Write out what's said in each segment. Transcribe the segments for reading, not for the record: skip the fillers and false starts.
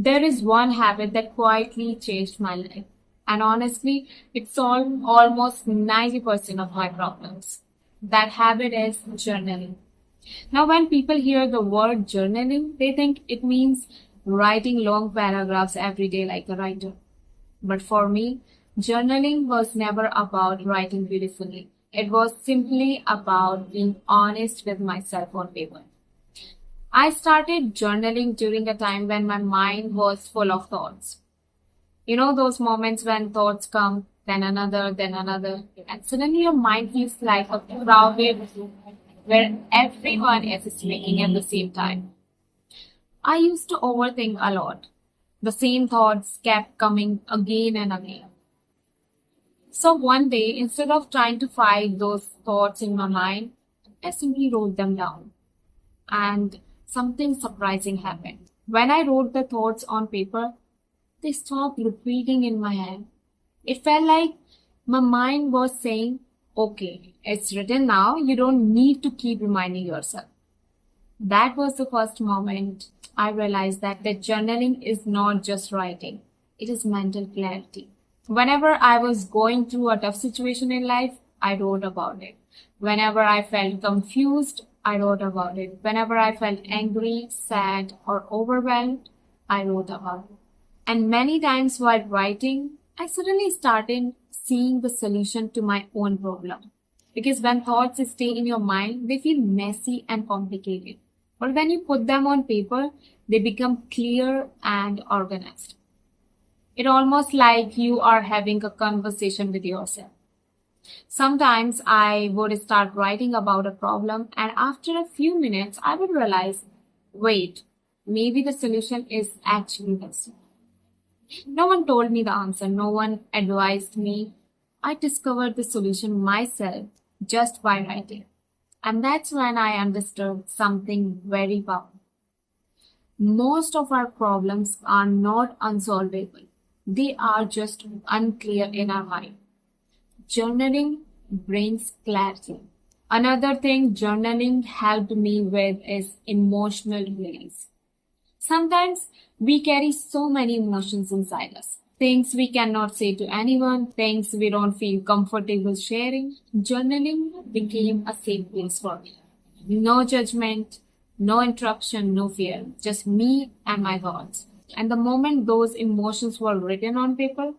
There is one habit that quietly changed my life. And honestly, it solved almost 90% of my problems. That habit is journaling. Now, when people hear the word journaling, they think it means writing long paragraphs every day like a writer. But for me, journaling was never about writing beautifully. It was simply about being honest with myself on paper. I started journaling during a time when my mind was full of thoughts. You know, those moments when thoughts come, then another, and suddenly your mind feels like a crowded room where everyone is speaking at the same time. I used to overthink a lot. The same thoughts kept coming again and again. So one day, instead of trying to fight those thoughts in my mind, I simply wrote them down. And something surprising happened. When I wrote the thoughts on paper, they stopped repeating in my head. It felt like my mind was saying, okay, it's written now, you don't need to keep reminding yourself. That was the first moment I realized that journaling is not just writing, it is mental clarity. Whenever I was going through a tough situation in life, I wrote about it. Whenever I felt confused, I wrote about it. Whenever I felt angry, sad, or overwhelmed, I wrote about it. And many times while writing, I suddenly started seeing the solution to my own problem. Because when thoughts stay in your mind, they feel messy and complicated. But when you put them on paper, they become clear and organized. It almost like you are having a conversation with yourself. Sometimes I would start writing about a problem, and after a few minutes, I would realize, wait, maybe the solution is actually this. No one told me the answer, no one advised me. I discovered the solution myself just by writing. And that's when I understood something very powerful. Most of our problems are not unsolvable, they are just unclear in our mind. Journaling brings clarity. Another thing journaling helped me with is emotional release. Sometimes we carry so many emotions inside us. Things we cannot say to anyone, things we don't feel comfortable sharing. Journaling became a safe place for me. No judgment, no interruption, no fear, just me and my thoughts. And the moment those emotions were written on paper,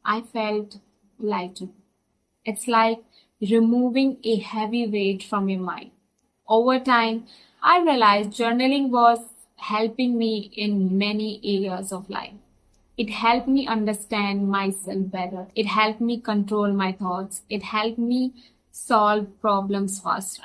I felt lighter. It's like removing a heavy weight from your mind. Over time, I realized journaling was helping me in many areas of life. It helped me understand myself better. It helped me control my thoughts. It helped me solve problems faster.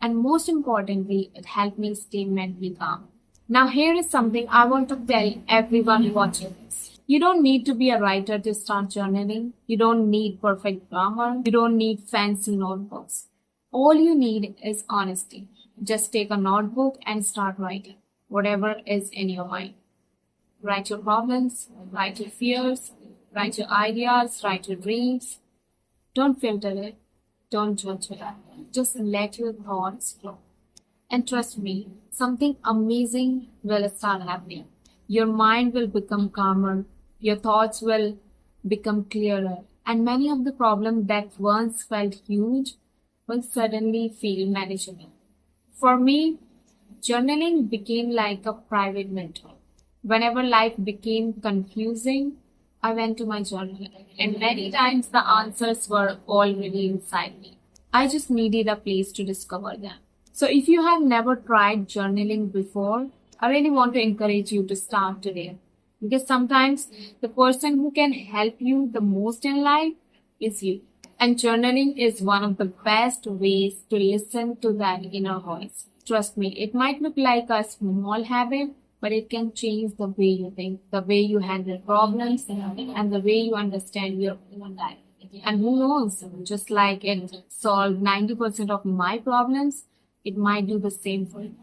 And most importantly, it helped me stay mentally calm. Now, here is something I want to tell everyone watching this. You don't need to be a writer to start journaling. You don't need perfect grammar. You don't need fancy notebooks. All you need is honesty. Just take a notebook and start writing whatever is in your mind. Write your problems, write your fears, write your ideas, write your dreams. Don't filter it. Don't judge it. Just let your thoughts flow. And trust me, something amazing will start happening. Your mind will become calmer, your thoughts will become clearer, and many of the problems that once felt huge will suddenly feel manageable. For me, journaling became like a private mentor. Whenever life became confusing, I went to my journal, and many times the answers were already inside me. I just needed a place to discover them. So if you have never tried journaling before, I really want to encourage you to start today. Because sometimes the person who can help you the most in life is you. And journaling is one of the best ways to listen to that inner voice. Trust me, it might look like a small habit, but it can change the way you think, the way you handle problems, and the way you understand your own life. And who knows, just like it solved 90% of my problems, it might do the same for you.